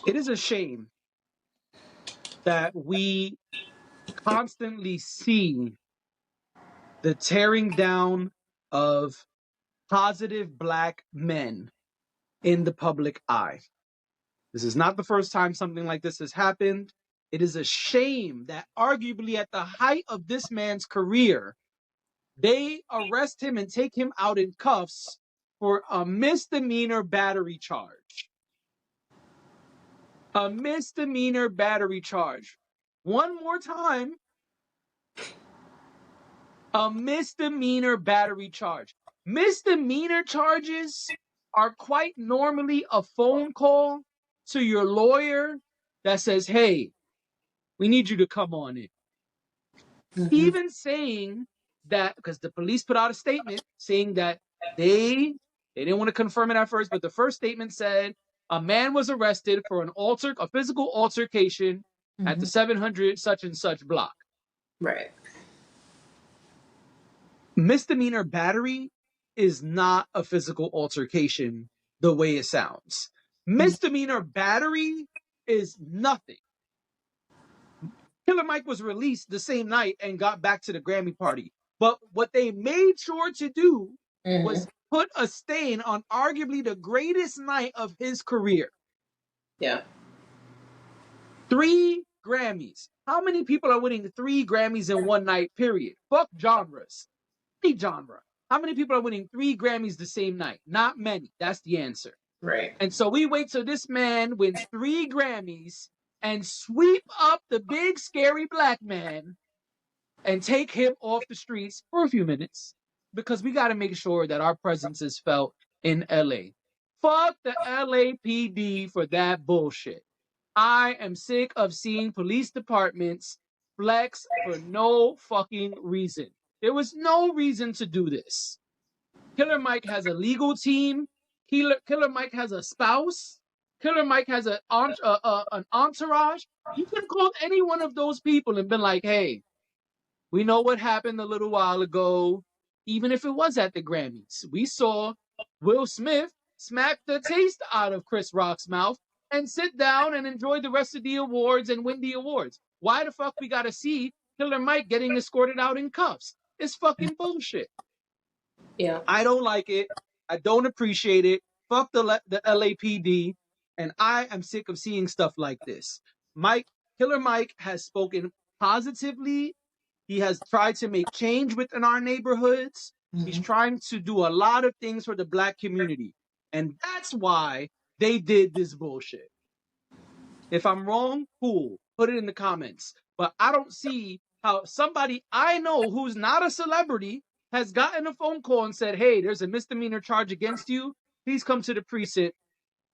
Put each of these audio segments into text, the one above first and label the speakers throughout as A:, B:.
A: It is a shame that we constantly see the tearing down of positive black men in the public eye. This is not the first time something like this has happened. It is a shame that arguably at the height of this man's career, they arrest him and take him out in cuffs for a misdemeanor battery charge. A misdemeanor battery charge. One more time, a misdemeanor battery charge. Misdemeanor charges are quite normally a phone call to your lawyer that says, hey, we need you to come on in.
B: Mm-hmm.
A: Even saying that, because the police put out a statement saying that they didn't want to confirm it at first, but the first statement said a man was arrested for a physical altercation at the 700 such and such block.
B: Right.
A: Misdemeanor battery is not a physical altercation the way it sounds. Misdemeanor battery is nothing. Killer Mike was released the same night and got back to the Grammy party. But what they made sure to do was put a stain on arguably the greatest night of his career.
B: Yeah.
A: 3 Grammys. How many people are winning 3 Grammys in one night, period? Fuck genres. Any genre. How many people are winning 3 Grammys the same night? Not many. That's the answer.
B: Right.
A: And so we wait till this man wins 3 Grammys and sweep up the big scary black man and take him off the streets for a few minutes because we got to make sure that our presence is felt in LA. Fuck the LAPD for that bullshit. I am sick of seeing police departments flex for no fucking reason. There was no reason to do this. Killer Mike has a legal team. Killer Mike has a spouse. Killer Mike has an entourage. You could have called any one of those people and been like, hey, we know what happened a little while ago, even if it was at the Grammys. We saw Will Smith smack the taste out of Chris Rock's mouth and sit down and enjoy the rest of the awards and win the awards. Why the fuck we gotta see Killer Mike getting escorted out in cuffs? It's fucking bullshit.
B: Yeah.
A: I don't like it. I don't appreciate it. Fuck the LAPD. And I am sick of seeing stuff like this. Killer Mike has spoken positively. He has tried to make change within our neighborhoods. He's trying to do a lot of things for the black community. And that's why they did this bullshit. If I'm wrong, cool. Put it in the comments. But I don't see how somebody I know who's not a celebrity has gotten a phone call and said, hey, there's a misdemeanor charge against you. Please come to the precinct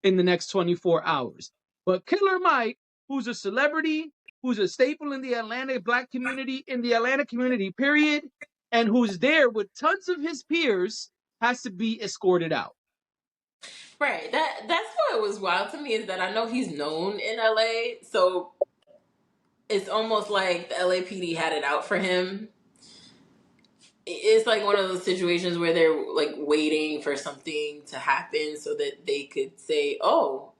A: in the next 24 hours. But Killer Mike, who's a celebrity, who's a staple in the Atlanta black community, in the Atlanta community, period, and who's there with tons of his peers, has to be escorted out.
B: Right. That's what was wild to me is that I know he's known in LA, so it's almost like the LAPD had it out for him. It's like one of those situations where they're like waiting for something to happen so that they could say, "Oh,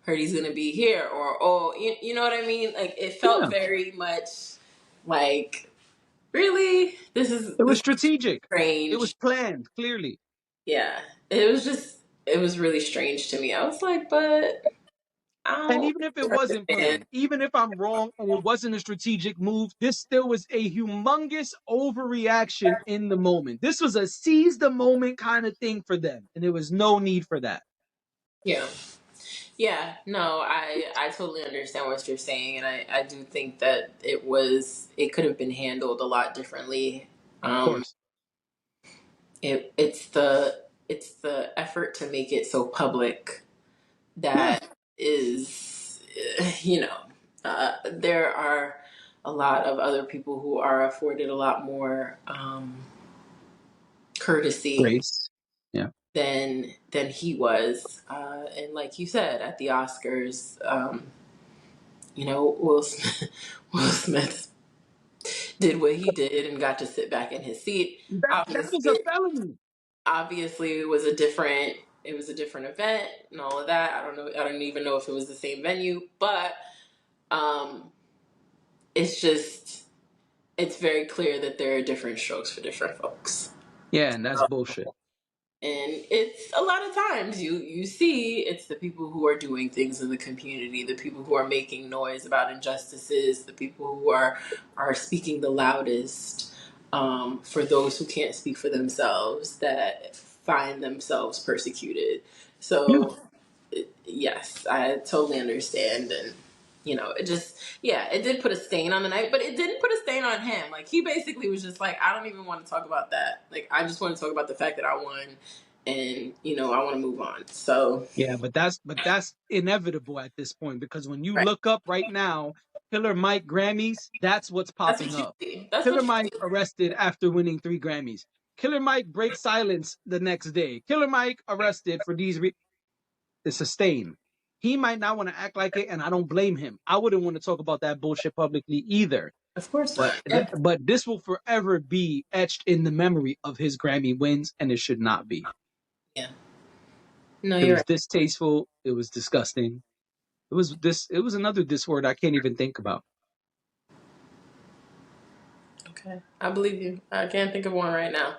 B: heard he's gonna be here," or "Oh, you know what I mean?" Like it felt very much like, really,
A: It was strategic.
B: strange.
A: It was planned, clearly.
B: Yeah, it was really strange to me. I was like, but I
A: And
B: don't
A: even if it wasn't
B: understand.
A: planned, even if I'm wrong and it wasn't a strategic move, this still was a humongous overreaction in the moment. This was a seize the moment kind of thing for them, and there was no need for that.
B: Yeah. Yeah, no, I totally understand what you're saying, and I do think that it could have been handled a lot differently.
A: Of course.
B: It's the effort to make it so public
A: Yeah.
B: that is, there are a lot of other people who are afforded a lot more courtesy
A: Grace. Yeah.
B: than he was, and like you said, at the Oscars, Will Smith, Will Smith did what he did and got to sit back in his seat.
A: That was a felony.
B: Obviously, it was a different It was a different event and all of that. I don't know. I don't even know if it was the same venue, but um, it's just it's very clear that there are different strokes for different folks.
A: Yeah, and that's bullshit.
B: And it's a lot of times you see it's the people who are doing things in the community, the people who are making noise about injustices, the people who are speaking the loudest, for those who can't speak for themselves, that find themselves persecuted.
A: Yeah.
B: So yes, I totally understand. And it just, yeah, it did put a stain on the night, but it didn't put a stain on him. Like, he basically was just like, I don't even want to talk about that. Like, I just want to talk about the fact that I won, and I want to move on. So
A: Yeah, but that's inevitable at this point, because when you
B: right,
A: look up right now, Killer Mike Grammys, that's what's
B: that's
A: popping
B: what you
A: up.
B: see. That's
A: Killer
B: what you
A: Mike
B: see.
A: arrested after winning 3 Grammys. Killer Mike breaks silence the next day. Killer Mike arrested for these. It's a stain. He might not want to act like it, and I don't blame him. I wouldn't want to talk about that bullshit publicly either.
B: Of course
A: But
B: not. Yeah.
A: but this will forever be etched in the memory of his Grammy wins, and it should not be.
B: Yeah. No,
A: It
B: you're
A: was
B: right.
A: distasteful. It was disgusting. It was this. It was another this word I can't even think about.
B: Okay, I believe you. I can't think of one right now.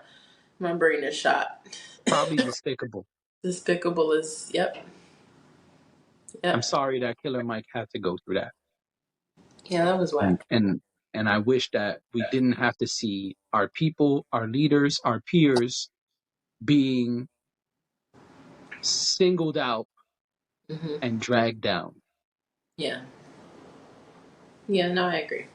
B: My brain is shot.
A: Probably despicable.
B: Despicable is, yep,
A: I'm
B: yep.
A: sorry that Killer Mike had to go through that,
B: Yeah, that was
A: and
B: whack.
A: and and I wish that we didn't have to see our people, our leaders, our peers being singled out
B: Hmm.
A: and dragged down.
B: Yeah. Yeah, no, I agree.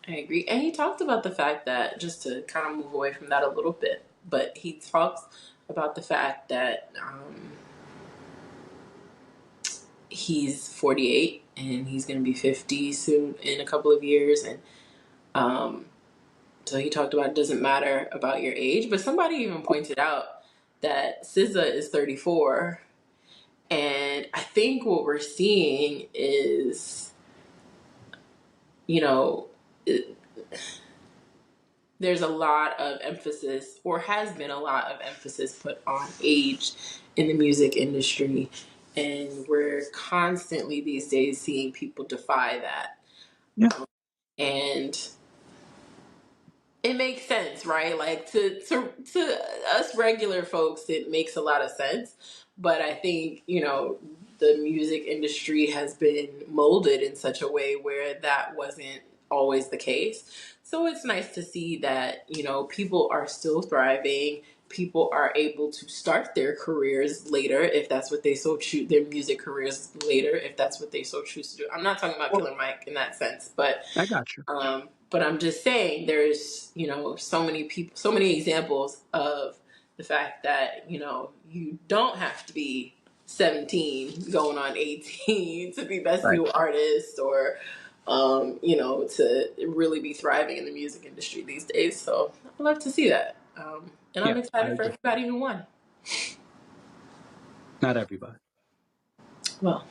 B: I agree. And he talked about the fact that, just to kind of move away from that a little bit, but he talks about the fact that he's 48 and he's going to be 50 soon, in a couple of years. And um, so he talked about it doesn't matter about your age, but somebody even pointed out that SZA is 34. And I think what we're seeing is, you know, it, there's a lot of emphasis, or has been a lot of emphasis, put on age in the music industry. And we're constantly these days seeing people defy that.
A: Yeah,
B: And it makes sense, right? Like, to us regular folks, it makes a lot of sense. But I think, the music industry has been molded in such a way where that wasn't always the case. So it's nice to see that, people are still thriving. People are able to start their careers later if that's what they so choose, their music careers later if that's what they so choose to do. I'm not talking about
A: well,
B: Killer Mike in that sense, but
A: I got you.
B: but I'm just saying, there's, so many people, so many examples of the fact that, you don't have to be 17 going on 18 to be best
A: Right.
B: new artist, or, to really be thriving in the music industry these days. So I'd love to see that. And I'm
A: Yeah, I
B: excited for
A: agree.
B: everybody who won.
A: Not everybody.
B: Well,